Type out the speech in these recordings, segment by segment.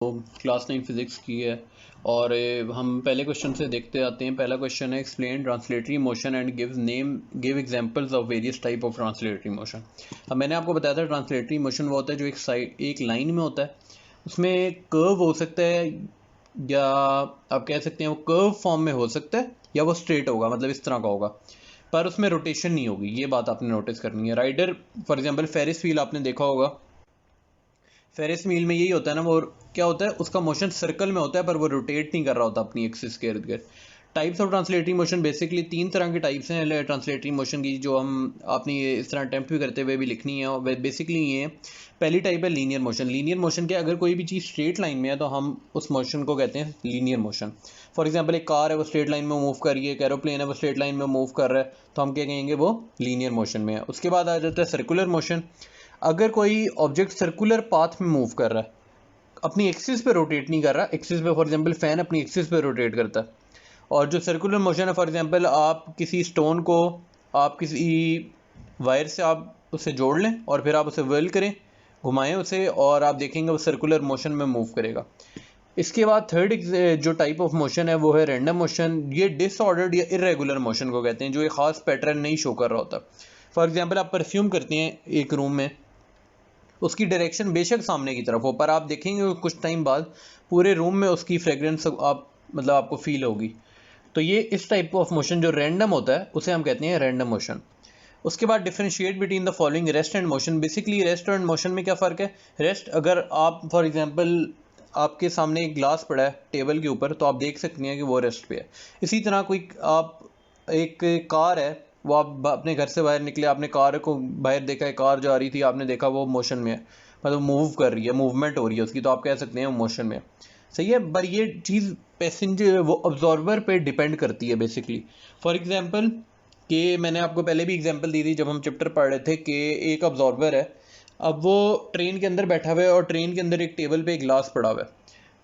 Class 9 physics की है और हम पहले क्वेश्चन से देखते आते हैं। पहला क्वेश्चन है explain translatory motion and give examples of various type of translatory motion. अब मैंने आपको बताया था ट्रांसलेटरी मोशन वो होता है जो एक लाइन में होता है, उसमें कर्व हो सकता है या आप कह सकते हैं वो कर्व फॉर्म में हो सकता है या वो स्ट्रेट होगा, मतलब इस तरह का होगा, पर उसमें रोटेशन नहीं होगी। ये बात आपने नोटिस करनी है। Rider for example Ferris wheel आपने देखा होगा, फेरिस व्हील में यही होता है ना, वो क्या होता है उसका मोशन सर्कल में होता है पर वो रोटेट नहीं कर रहा होता अपनी एक्सिस के इर्द गिर्द। Types of translatory motion basically 3 तरह के टाइप्स हैं ट्रांसलेटरी मोशन की, जो हम आपने ये इस तरह अटैम्प्ट भी करते हुए भी लिखनी है। और बेसिकली ये पहली टाइप है लीनियर मोशन। लीनियर मोशन के अगर कोई भी चीज़ स्ट्रेट लाइन में है तो हम उस मोशन को कहते हैं लीनियर मोशन। फॉर एग्जाम्पल एक कार है वो स्ट्रेट लाइन में मूव कर रही है, एक एरोप्लेन है वो स्ट्रेट लाइन में मूव कर रहा है, तो हम क्या कहेंगे वो लीनियर मोशन में है। उसके बाद आ जाता है सर्कुलर मोशन। अगर कोई ऑब्जेक्ट सर्कुलर पाथ में मूव कर रहा है, अपनी एक्सिस पे रोटेट नहीं कर रहा, एक्सिस पे फॉर एग्जांपल फैन अपनी एक्सिस पे रोटेट करता है, और जो सर्कुलर मोशन है फॉर एग्जांपल आप किसी स्टोन को आप किसी वायर से आप उसे जोड़ लें और फिर आप उसे व्हर्ल करें, घुमाएं उसे, और आप देखेंगे वो सर्कुलर मोशन में मूव करेगा। इसके बाद थर्ड जो टाइप ऑफ मोशन है वो है रैंडम मोशन। ये डिसऑर्डर्ड या इरेगुलर मोशन को कहते हैं, जो एक खास पैटर्न नहीं शो कर रहा होता। फॉर एग्जांपल आप परफ्यूम करते हैं एक रूम में, उसकी डायरेक्शन बेशक सामने की तरफ हो, पर आप देखेंगे कुछ टाइम बाद पूरे रूम में उसकी फ्रेग्रेंस आपको फील होगी। तो ये इस टाइप ऑफ मोशन जो रैंडम होता है उसे हम कहते हैं रैंडम मोशन। उसके बाद differentiate between the following rest and motion. Basically rest and motion में क्या फ़र्क है? रेस्ट, अगर आप फॉर एग्जांपल आपके सामने एक ग्लास पड़ा है टेबल के ऊपर, तो आप देख सकते हैं कि वो रेस्ट पे है। इसी तरह कोई आप एक कार है, वो आप अपने घर से बाहर निकले, आपने कार को बाहर देखा है, कार जो आ रही थी आपने देखा वो मोशन में है, मतलब मूव कर रही है, मूवमेंट हो रही है उसकी, तो आप कह सकते हैं मोशन में। सही है, पर ये चीज़ पैसेंजर वो ऑब्जॉर्वर पे डिपेंड करती है बेसिकली। फॉर एग्जांपल कि मैंने आपको पहले भी एग्जांपल दी थी जब हम चैप्टर पढ़ रहे थे कि एक ऑब्जॉर्वर है, अब वो ट्रेन के अंदर बैठा हुआ है और ट्रेन के अंदर एक टेबल पे एक ग्लास पड़ा हुआ है,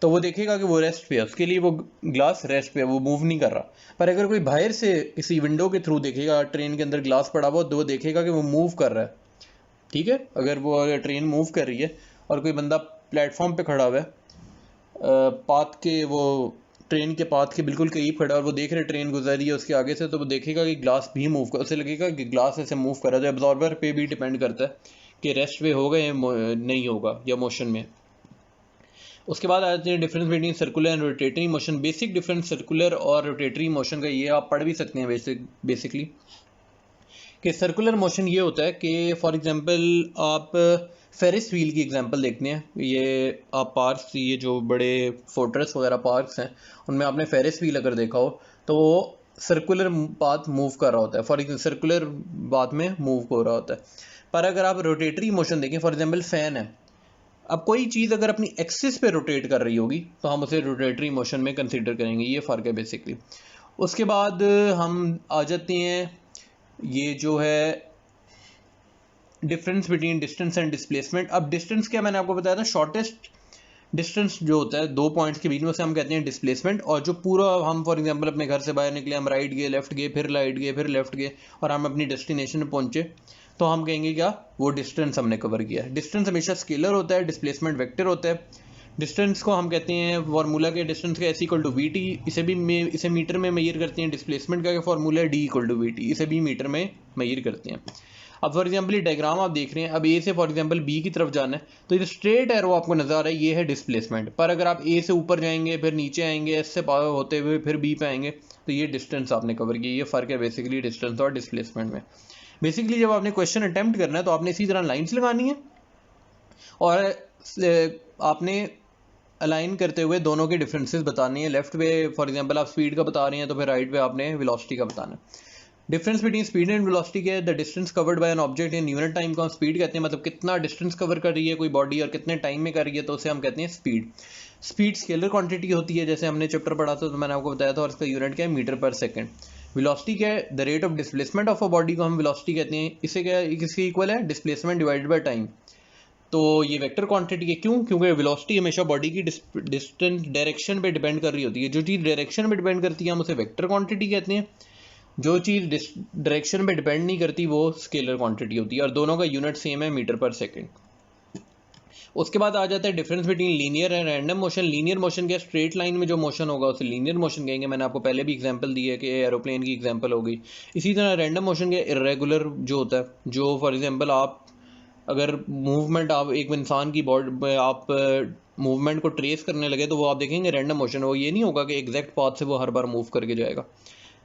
तो वो देखेगा कि वो रेस्ट पे है, उसके लिए वो ग्लास रेस्ट पे है, वो मूव नहीं कर रहा। पर अगर कोई बाहर से किसी विंडो के थ्रू देखेगा ट्रेन के अंदर ग्लास पड़ा हुआ, तो वो देखेगा कि वो मूव कर रहा है। ठीक है, अगर ट्रेन मूव कर रही है और कोई बंदा प्लेटफॉर्म पे खड़ा हुआ है, पाथ के वो ट्रेन के पाथ के बिल्कुल करीब खड़ा है और वो देख रहे ट्रेन गुजर रही है उसके आगे से, तो वो देखेगा कि ग्लास भी मूव कर, उसे लगेगा कि ग्लास ऐसे मूव कर रहा है। तो ऑब्जॉर्वर पे भी डिपेंड करता है कि रेस्ट पे होगा या नहीं होगा या मोशन में। उसके बाद आते हैं difference between circular and rotatory motion. Basic difference circular और रोटेटरी मोशन का ये आप पढ़ भी सकते हैं बेसिकली कि सर्कुलर मोशन ये होता है कि फॉर एग्जांपल आप फेरिस व्हील की एग्जांपल देखते हैं। ये आप पार्क्स, ये जो बड़े फोर्ट्रेस वगैरह पार्क्स हैं उनमें आपने फेरिस व्हील अगर देखा हो तो वो सर्कुलर पाथ मूव कर रहा होता है, फॉर एग्जाम्पल सर्कुलर पाथ में मूव हो रहा होता है। पर अगर आप रोटेटरी मोशन देखें, फॉर एग्जाम्पल फैन है, अब कोई चीज़ अगर अपनी एक्सिस पे रोटेट कर रही होगी तो हम उसे रोटेटरी मोशन में कंसीडर करेंगे। ये फ़र्क है बेसिकली। उसके बाद हम आ जाते हैं, ये जो है difference between distance and displacement. अब डिस्टेंस क्या, मैंने आपको बताया था शॉर्टेस्ट डिस्टेंस जो होता है दो पॉइंट्स के बीच में, उसे हम कहते हैं डिस्प्लेसमेंट। और जो पूरा हम फॉर एग्जांपल अपने घर से बाहर निकले, हम राइट गए, लेफ्ट गए, फिर राइट गए, फिर लेफ्ट गए और हम अपनी डेस्टिनेशन में पहुंचे, तो हम कहेंगे क्या, वो डिस्टेंस हमने कवर किया है। डिस्टेंस हमेशा स्केलर होता है, डिस्प्लेसमेंट वेक्टर होता है। डिस्टेंस को हम कहते हैं फार्मूला के डिस्टेंस का S equal to V T, इसे मीटर में मेजर करते हैं। डिस्प्लेसमेंट का फार्मूला है D equal to V T, इसे भी मीटर में मेजर करते हैं। अब फॉर एग्जांपल ये डायग्राम आप देख रहे हैं, अब ए से फॉर एग्जांपल बी की तरफ जाना है, तो ये स्ट्रेट एरो आपको नजर आ रहा है, ये है डिस्प्लेसमेंट। पर अगर आप ए से ऊपर जाएंगे, फिर नीचे आएंगे, एस से पार होते हुए फिर बी पे आएंगे, तो ये डिस्टेंस आपने कवर किया। ये फ़र्क है बेसिकली डिस्टेंस और डिस्प्लेसमेंट में। बेसिकली जब आपने क्वेश्चन अटेम्प्ट करना है तो आपने इसी तरह लाइन्स लगानी है और आपने अलाइन करते हुए दोनों के डिफरेंसेस बताने हैं। लेफ्ट पे फॉर एग्जांपल आप स्पीड का बता रहे हैं, तो फिर राइट पे आपने वेलोसिटी का बताना है। Difference between speed and velocity क्या है? The distance covered by an object in unit time को हम स्पीड कहते हैं, मतलब कितना डिस्टेंस कवर कर रही है कोई बॉडी और कितने टाइम में कर रही है, तो उसे हम कहते हैं स्पीड। स्पीड स्केलर क्वांटिटी होती है, जैसे हमने चैप्टर पढ़ा था तो मैंने आपको बताया था, और इसका यूनिट क्या है, मीटर पर सेकंड। वेलोसिटी क्या है? The rate of displacement of a body को हम वेलोसिटी कहते हैं। इसे क्या है, किसके इक्वल है? Displacement divided by time. तो ये वेक्टर क्वांटिटी है, क्यों? क्योंकि वेलोसिटी हमेशा बॉडी की डिस्टेंस डायरेक्शन पे डिपेंड कर रही होती है। जो चीज़ डायरेक्शन पे डिपेंड करती है हम उसे वेक्टर क्वांटिटी कहते हैं, जो चीज़ डायरेक्शन पे डिपेंड नहीं करती वो स्केलर क्वांटिटी होती है, और दोनों का यूनिट सेम है, मीटर पर सेकंड। उसके बाद आ जाता है difference between linear and random motion. Linear motion क्या, स्ट्रेट लाइन में जो मोशन होगा उसे लीनियर मोशन कहेंगे। मैंने आपको पहले भी एग्जांपल दी है कि एरोप्लेन की एग्जांपल हो गई। इसी तरह रैंडम मोशन क्या, इरेगुलर जो होता है, जो फॉर एग्जांपल आप अगर मूवमेंट आप एक इंसान की बॉडी आप मूवमेंट को ट्रेस करने लगे तो वो आप देखेंगे रैंडम मोशन। वो ये नहीं होगा कि एग्जैक्ट पाथ से वो हर बार मूव करके जाएगा।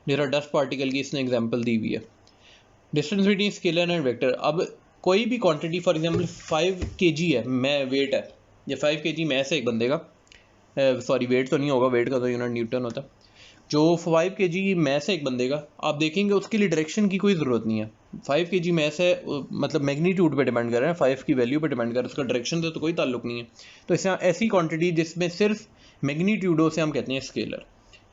जरा डस्ट पार्टिकल की इसने एग्जांपल दी हुई है। Distance between scalar and vector, अब कोई भी क्वांटिटी फॉर एग्जांपल 5 kg है, मैं वेट है, ये 5 kg मैस है एक बंदे का, सॉरी वेट तो नहीं होगा, वेट का तो यूनिट न्यूटन होता है। जो 5 kg मैस है एक बंदे का, आप देखेंगे उसके लिए डायरेक्शन की कोई ज़रूरत नहीं है। 5 kg मैस है, मतलब मैग्नीट्यूड पे डिपेंड कर रहा है, 5 की वैल्यू पे डिपेंड कर रहा है, उसका डायरेक्शन से तो कोई ताल्लुक नहीं है। तो इसे ऐसी क्वांटिटी जिसमें सिर्फ मैग्नीट्यूड हो उसे हम कहते हैं स्केलर।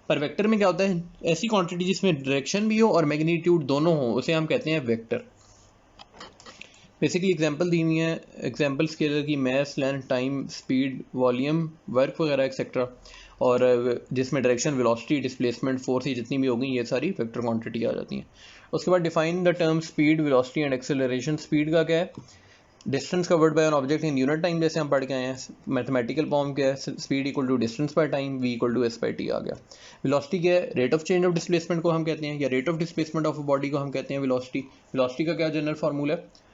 पर वेक्टर में क्या होता है, ऐसी क्वांटिटी जिसमें डायरेक्शन भी हो और मैग्नीट्यूड दोनों हो उसे हम कहते हैं वेक्टर। बेसिकली एग्जांपल दी हुई है, एग्जांपल स्केलर की mass, length, time, speed, volume, work वगैरह एक्सेट्रा, और जिसमें डायरेक्शन, वेलोसिटी, डिस्प्लेसमेंट, फोर्स, ये जितनी भी होगी ये सारी वेक्टर क्वांटिटी आ जाती हैं। उसके बाद define the term speed, velocity and acceleration. Speed का क्या है, distance covered by an object in unit time, जैसे हम पढ़ के आए हैं। मैथमेटिकल फॉर्म क्या है, speed equal to distance by time, v equal to S by T आ गया। वेलोसिटी क्या है, rate of change of displacement को हम कहते हैं, या rate of displacement of body को हम कहते हैं वेलोसिटी। वेलोसिटी का क्या जनरल फार्मूला है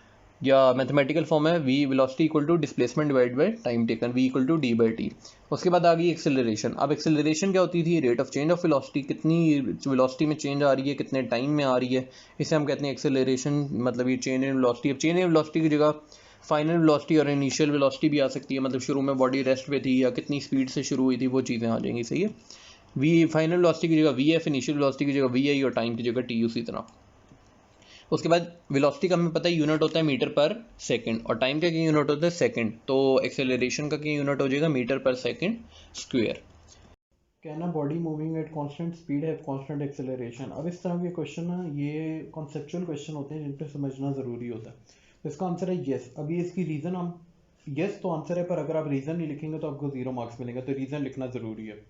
या मैथमेटिकल फॉर्म है, v velocity equal to displacement divide by time taken, v equal to D by T. उसके बाद आ गई एक्सेलरेशन। अब एक्सेलरेशन क्या होती थी, rate of change of velocity, कितनी वेलोसिटी में चेंज आ रही है, कितने टाइम में आ रही है, इसे हम कहते हैं एक्सेलरेशन, मतलब ये चेंज इन वेलोसिटी। अब चेंज इन वेलोसिटी की जगह फाइनल वेलोसिटी और इनिशियल वेलोसिटी भी आ सकती है, मतलब शुरू में बॉडी रेस्ट पे थी या कितनी स्पीड से शुरू हुई थी, वो चीज़ें आ जाएंगी, सही है। वी फाइनल वेलोसिटी की जगह वी एफ, इनिशियल वेलोसिटी की जगह वी आई, और टाइम की जगह टी, उसी तरह। उसके बाद वेलोसिटी का हमें पता है यूनिट होता है मीटर पर सेकंड, और टाइम का क्या यूनिट होता है सेकंड, तो एक्सेलरेशन का क्या यूनिट हो जाएगा मीटर पर सेकंड स्क्वायर। कहना body moving at constant speed है कांस्टेंट एक्सेलरेशन। अब इस तरह के क्वेश्चन ना ये कॉन्सेप्चुअल क्वेश्चन होते हैं जिन पर समझना ज़रूरी होता है। तो इसका आंसर है येस। अभी इसकी रीज़न हम येस तो आंसर है, पर अगर आप रीज़न नहीं लिखेंगे तो आपको 0 मार्क्स मिलेंगे, तो रीज़न लिखना ज़रूरी है।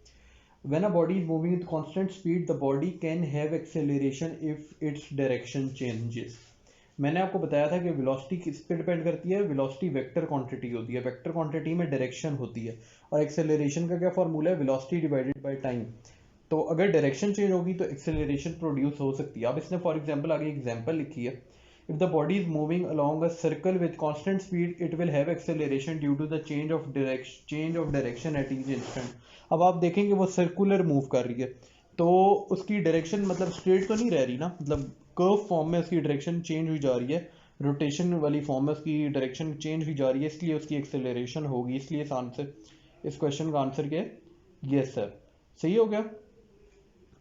When a body is moving with constant speed, the body can have acceleration if its direction changes. मैंने आपको बताया था कि वेलोसिटी किस पे डिपेंड करती है, वेलोसिटी वेक्टर क्वांटिटी होती है, वेक्टर क्वांटिटी में डायरेक्शन होती है, और एक्सेलरेशन का क्या फॉर्मूला है, वेलोसिटी डिवाइडेड बाय टाइम। तो अगर डायरेक्शन चेंज होगी तो एक्सेलरेशन प्रोड्यूस हो सकती है। अब इसने फॉर एग्जांपल आगे एग्जांपल लिखी है, if the body is moving along a circle with constant speed it will have acceleration due to the change of direction at each instant। अब आप देखेंगे वो सर्कुलर मूव कर रही है, तो उसकी डायरेक्शन मतलब स्ट्रेट तो नहीं रह रही ना, मतलब कर्व फॉर्म में उसकी डायरेक्शन चेंज हुई जा रही है, रोटेशन वाली फॉर्म में उसकी डायरेक्शन चेंज हुई जा रही है, इसलिए उसकी एक्सेलरेशन होगी। इसलिए इस क्वेश्चन का आंसर क्या है, यस सर, सही हो गया।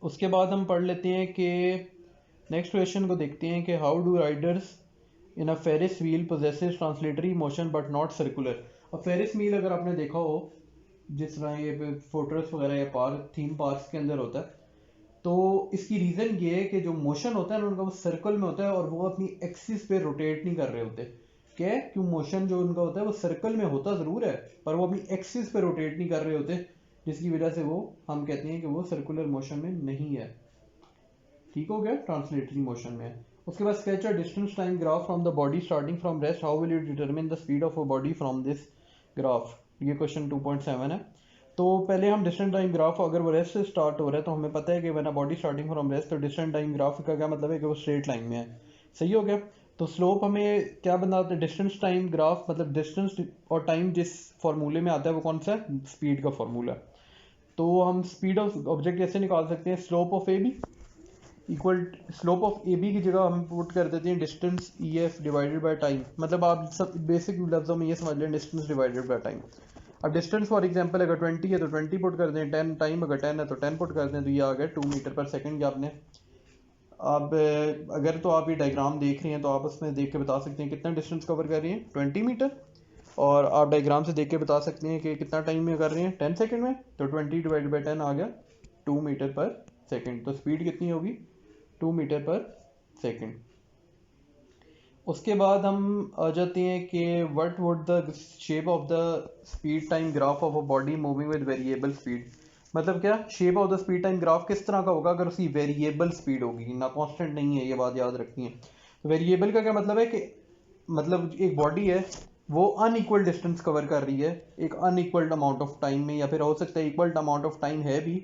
उसके बाद हम पढ़ लेते हैं कि नेक्स्ट क्वेश्चन को देखते हैं कि how do riders in a Ferris wheel possesses translatory motion but not circular. अब फेरिस व्हील अगर आपने देखा हो, जिस तरह ये फोर्ट्रेस वगैरह या पार्क थीम पार्क्स के अंदर होता है, तो इसकी रीज़न ये है कि जो मोशन होता है ना उनका वो सर्कल में होता है और वो अपनी एक्सिस पे रोटेट नहीं कर रहे होते। क्या, क्यों मोशन जो उनका होता है वो सर्कल में होता ज़रूर है पर वो अपनी एक्सिस पे रोटेट नहीं कर रहे होते, जिसकी वजह से वो हम कहते हैं कि वो सर्कुलर मोशन में नहीं है। ठीक हो गया, ट्रांसलेटरी मोशन में। उसके बाद sketch a distance time graph from the body starting from rest, how will you determine the speed of a body from this graph. ये क्वेश्चन 2.7 है। तो पहले हम डिस्टेंस टाइम ग्राफ, अगर वो रेस्ट से स्टार्ट हो रहा है तो हमें पता है कि when a body starting from rest, तो डिस्टेंस टाइम ग्राफ का क्या मतलब है कि वो स्ट्रेट लाइन में है, सही हो गया। तो स्लोप हमें क्या बनाते हैं, डिस्टेंस टाइम ग्राफ मतलब डिस्टेंस और टाइम जिस फॉर्मूले में आता है वो कौन सा है, स्पीड का फॉर्मूला। तो हम स्पीड ऑफ ऑब्जेक्ट कैसे निकाल सकते हैं, slope of A B equal, slope of A B की जगह हम पुट कर देते हैं distance E F divided by time. मतलब आप सब बेसिक लफ्जों में ये समझ लें, डिस्टेंस डिवाइडेड बाय टाइम। अब डिस्टेंस फॉर एग्जांपल अगर 20 है तो 20 पुट कर दें, 10 टाइम अगर 10 है तो 10 पुट कर दें, तो ये आ गया 2 मीटर पर सेकंड के आपने। अब अगर तो आप ये डायग्राम देख रहे हैं तो आप उसमें देख के बता सकते हैं कितना डिस्टेंस कवर कर रही हैं, 20 मीटर, और आप डायग्राम से देख के बता सकते हैं कि कितना टाइम में कर रही हैं, 10 सेकंड में। तो 20 डिवाइडेड बाई 10 आ गया 2 मीटर पर सेकंड। तो स्पीड कितनी होगी, 2 मीटर पर सेकंड। उसके बाद हम आ जाते हैं कि what would the shape of the speed time graph of a body moving with variable speed. मतलब क्या, shape of the speed time graph किस तरह का होगा अगर उसकी वेरिएबल स्पीड होगी, ना कांस्टेंट नहीं है, ये बात याद रखनी है। वेरिएबल का क्या मतलब है कि मतलब एक बॉडी है वो अनइक्वल डिस्टेंस कवर कर रही है एक अनइक्वल अमाउंट ऑफ टाइम में, या फिर हो सकता है इक्वल अमाउंट ऑफ टाइम है भी,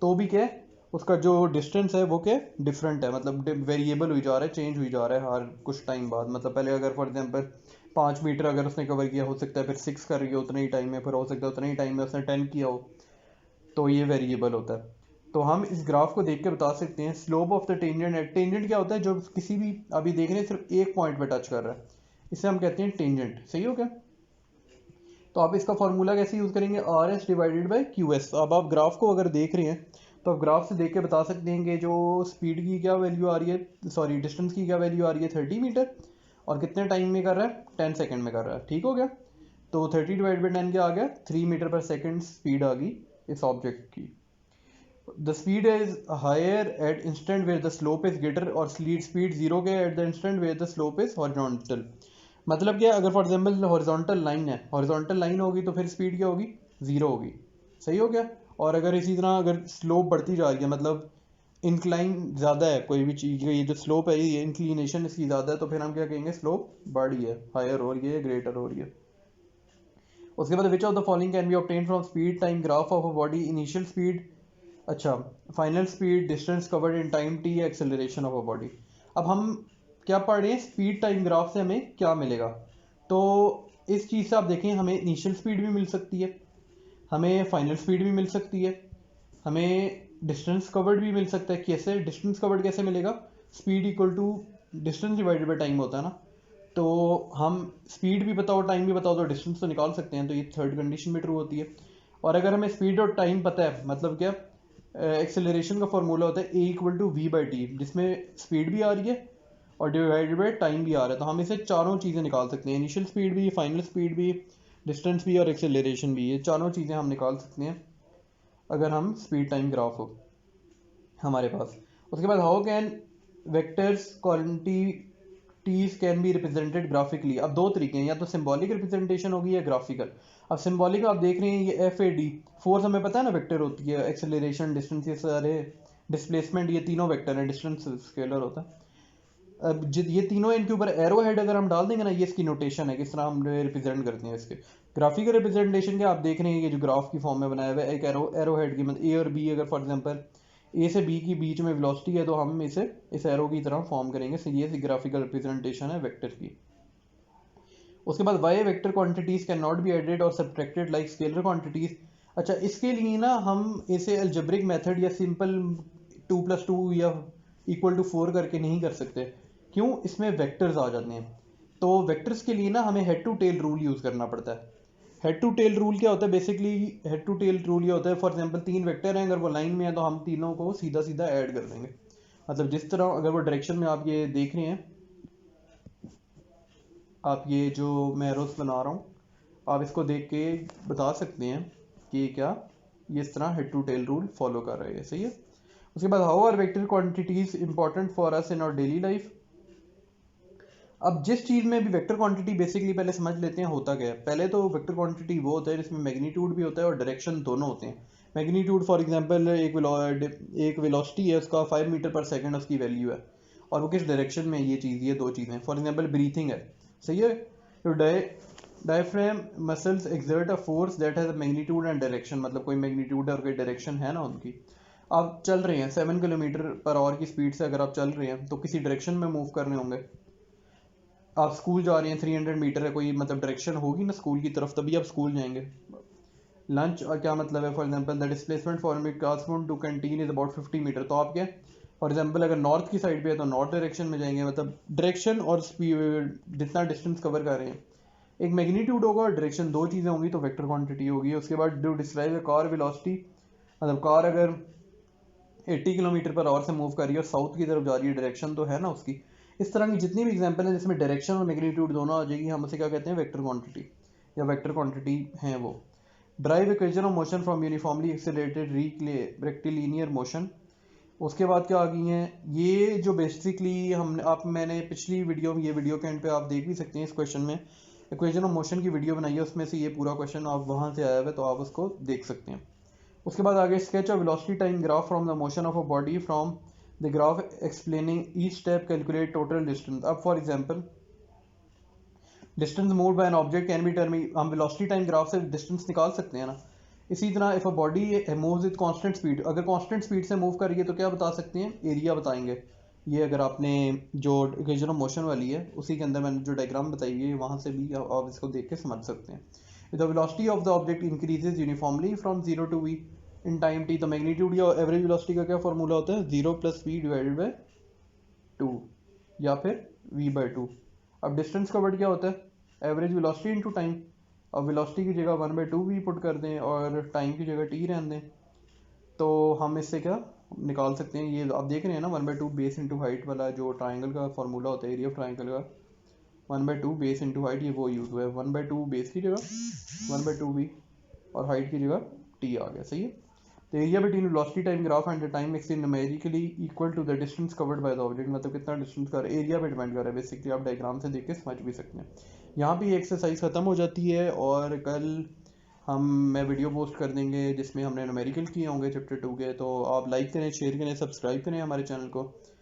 तो भी क्या उसका जो डिस्टेंस है वो क्या डिफरेंट है, मतलब वेरिएबल हुई जा रहा है, चेंज हुई जा रहा है हर कुछ टाइम बाद। मतलब पहले अगर फॉर एग्जांपल 5 मीटर अगर उसने कवर किया, हो सकता है फिर 6 कर रही है उतने ही टाइम में, फिर हो सकता है उतने ही टाइम में उसने 10 किया हो, तो ये वेरिएबल होता है। तो हम इस ग्राफ को देख के बता सकते हैं slope of the tangent at, tangent क्या होता है जो किसी भी अभी देख रहे हैं सिर्फ एक पॉइंट पे टच कर रहा है, इसे हम कहते हैं टेंजेंट। सही हो गया? तो आप इसका फॉर्मूला कैसे यूज करेंगे, R S divided by Q S. अब आप ग्राफ को अगर देख रहे हैं तो आप ग्राफ से देख के बता सकते हैं कि जो स्पीड की क्या वैल्यू आ रही है, सॉरी डिस्टेंस की क्या वैल्यू आ रही है 30 मीटर, और कितने टाइम में कर रहा है 10 सेकेंड में कर रहा है। ठीक हो गया? तो 30 डिवाइड बाई 10 क्या आ गया, 3 मीटर पर सेकेंड स्पीड आ गई इस ऑब्जेक्ट की। The speed is higher at instant where the slope is greater, और स्पीड जीरो के at the instant where the slope is horizontal. मतलब क्या, अगर फॉर एग्जांपल हॉरिजॉन्टल लाइन है, हॉरिजॉन्टल लाइन होगी तो फिर स्पीड क्या होगी, जीरो होगी। सही हो गया? और अगर इसी तरह अगर स्लोप बढ़ती जा रही है, मतलब इंक्लाइन ज़्यादा है कोई भी चीज़, ये जो स्लोप है ये इंक्लिनेशन इसकी ज़्यादा है, तो फिर हम क्या कहेंगे, स्लोप बढ़ रही है, हायर हो रही है, ग्रेटर हो रही है। उसके बाद which of the following can be obtain from speed time graph of a body, initial speed, अच्छा final speed, distance covered in time T, acceleration of a body. अब हम क्या पढ़ रहे हैं, स्पीड टाइम ग्राफ से हमें क्या मिलेगा। तो इस चीज़ से आप देखें हमें इनिशियल स्पीड भी मिल सकती है, हमें फाइनल स्पीड भी मिल सकती है, हमें डिस्टेंस कवर्ड भी मिल सकता है। कैसे डिस्टेंस कवर्ड कैसे मिलेगा, speed equal to distance divided by time होता है ना, तो हम स्पीड भी बताओ टाइम भी बताओ तो डिस्टेंस तो निकाल सकते हैं, तो ये थर्ड कंडीशन भी ट्रू होती है। और अगर हमें स्पीड और टाइम पता है, मतलब क्या, एक्सेलरेशन का फॉर्मूला होता है A equal to V by T, जिसमें स्पीड भी आ रही है और डिवाइडेड बाई टाइम भी आ रहा है, तो हम इसे चारों चीज़ें निकाल सकते हैं, इनिशियल स्पीड भी, फाइनल स्पीड भी, डिस्टेंस भी और एक्सेलरेशन भी, ये चारों चीज़ें हम निकाल सकते हैं अगर हम स्पीड टाइम ग्राफ हो हमारे पास। उसके बाद how can vectors quantities can be represented graphically. अब दो तरीके हैं, या तो सिंबॉलिक रिप्रेजेंटेशन होगी या ग्राफिकल। अब सिंबॉलिक आप देख रहे हैं ये एफ ए डी, फोर्स हमें पता है ना वेक्टर होती है, एक्सेलरेशन, डिस्टेंस, ये सारे डिस्प्लेसमेंट, ये तीनों वेक्टर हैं, डिस्टेंस स्केलर होता है। अब ये तीनों इनके ऊपर एरो हेड अगर हम डाल देंगे ना, ये इसकी नोटेशन है किस तरह हम रिप्रेजेंट करते हैं इसके। ग्राफिकल रिप्रेजेंटेशन के आप देख रहे हैं ये जो ग्राफ की फॉर्म में बनाया हुआ है, एक एरो हेड की, मतलब ए और बी, अगर फॉर एग्जांपल ए से बी की बीच में वेलोसिटी है तो हम इसे इस एरो की तरह फॉर्म करेंगे, तो ये ग्राफिकल रिप्रेजेंटेशन है वेक्टर की। उसके बाद why vector quantities can not be added और सब्ट्रैक्टेड लाइक स्केलर क्वांटिटीज। अच्छा, इसके लिए ना हम इसे अलजेब्रिक मेथड या सिंपल 2+2 या इक्वल टू 4 करके नहीं कर सकते। क्यों? इसमें वेक्टर्स आ जाते हैं, तो वेक्टर्स के लिए ना हमें head to tail rule use करना पड़ता है। हेड टू टेल रूल क्या होता है, basically head to tail rule ये होता है, फॉर एग्जांपल 3 वेक्टर हैं, अगर वो लाइन में है तो हम तीनों को सीधा सीधा ऐड कर देंगे। मतलब जिस तरह अगर वो डायरेक्शन में आप ये देख रहे हैं, आप ये जो मैं एरोस बना रहा हूँ, आप इसको देख के बता सकते हैं कि क्या ये इस तरह head to tail rule follow कर रहे हैं। सही है? उसके बाद how are vector quantities important for us in our daily life. अब जिस चीज़ में भी वेक्टर क्वांटिटी, बेसिकली पहले समझ लेते हैं होता क्या है। पहले तो वेक्टर क्वांटिटी वो होता है जिसमें मैग्नीट्यूड भी होता है और डायरेक्शन दोनों होते हैं। मैग्नीट्यूड फॉर एग्जांपल एक वेलोसिटी है, उसका 5 मीटर पर सेकेंड उसकी वैल्यू है, और वो किस डायरेक्शन में, ये चीज़, ये दो चीज़ें। फॉर एग्जांपल ब्रीथिंग है, सही है, तो diaphragm muscles exert a force that has a magnitude and direction, मतलब कोई मैग्नीट्यूड और कोई डायरेक्शन है ना उनकी। आप चल रहे हैं 7 किलोमीटर पर आवर की स्पीड से, अगर आप चल रहे हैं तो किसी डायरेक्शन में मूव कर रहे होंगे। आप स्कूल जा रहे हैं, 300 मीटर है, कोई मतलब डायरेक्शन होगी ना स्कूल की तरफ, तभी आप स्कूल जाएंगे। लंच और क्या मतलब है, for example the displacement for classroom to canteen is about 50 metre, तो आप क्या, फॉर एग्जांपल अगर नॉर्थ की साइड पे है तो नॉर्थ डायरेक्शन में जाएंगे, मतलब डायरेक्शन और स्पीड जितना डिस्टेंस कवर कर रहे हैं। एक मैग्नीट्यूड होगा और डायरेक्शन, दो चीज़ें होंगी तो वेक्टर क्वांटिटी होगी। उसके बाद डू डिस्क्राइब कार वेलोसिटी, मतलब कार अगर 80 किलोमीटर पर आवर से मूव कर रही है और साउथ की तरफ जा रही है, डायरेक्शन तो है ना उसकी। इस तरह की जितनी भी एग्जांपल है जिसमें डायरेक्शन और मैग्नीट्यूड दोनों आ जाएगी, हम उसे क्या कहते हैं, वेक्टर क्वांटिटी या वेक्टर क्वांटिटी हैं वो। Drive equation of motion from uniformly accelerated rectilinear motion. उसके बाद क्या आ गई हैं, ये जो बेसिकली हमने मैंने पिछली वीडियो में, ये वीडियो के एंड पे आप देख भी सकते हैं, इस क्वेश्चन में इक्वेशन ऑफ मोशन की वीडियो बनाई है, उसमें से ये पूरा क्वेश्चन आप वहाँ से आया हुआ है, तो आप उसको देख सकते हैं। उसके बाद आगे sketch of velocity time graph from the motion of a body from the graph explaining each step calculate total distance. अब for example distance moved by an object can be term, हम वेलोसिटी टाइम ग्राफ से distance निकाल सकते हैं ना। इसी तरह if a body moves with constant speed, अगर कांस्टेंट स्पीड से मूव कर रही है तो क्या बता सकते हैं, एरिया बताएंगे। ये अगर आपने जो इक्वेशन ऑफ मोशन वाली है उसी के अंदर मैंने जो डायग्राम बताई है वहाँ से भी आप इसको देख के समझ सकते हैं। The velocity of the object increases uniformly from 0 to v in time t, तो मैग्नीट्यूड या एवरेज वेलोसिटी का क्या फॉर्मूला होता है, 0 + v डिवाइडेड बाय 2 या फिर v/2। अब डिस्टेंस कवर्ड क्या होता है, एवरेज वेलोसिटी इनटू टाइम। अब वेलोसिटी की जगह 1/2 v पुट कर दें और टाइम की जगह t रहने दें, तो हम इससे क्या निकाल सकते हैं, ये आप देख रहे हैं ना 1/2 बेस इंटू हाइट वाला जो ट्राइंगल का फॉर्मूला होता है, एरिया ऑफ ट्राइंगल का 1/2 बेस इंटू हाइट, ये वो यूज़ हुआ है। 1/2 बेस की जगह 1/2 v और हाइट की जगह t आ गया, सही है। तो area between velocity time graph and the time makes it numerically equal to the distance covered by the object, मतलब कितना डिस्टेंस कर एरिया पे डिपेंड कर रहा है बेसिकली, आप डायग्राम से देख के समझ भी सकते हैं। यहाँ पे ये एक्सरसाइज ख़त्म हो जाती है और कल मैं वीडियो पोस्ट कर देंगे जिसमें हमने न्यूमेरिकल किए होंगे चैप्टर 2 के। तो आप लाइक करें, शेयर करें, सब्सक्राइब करें हमारे चैनल को।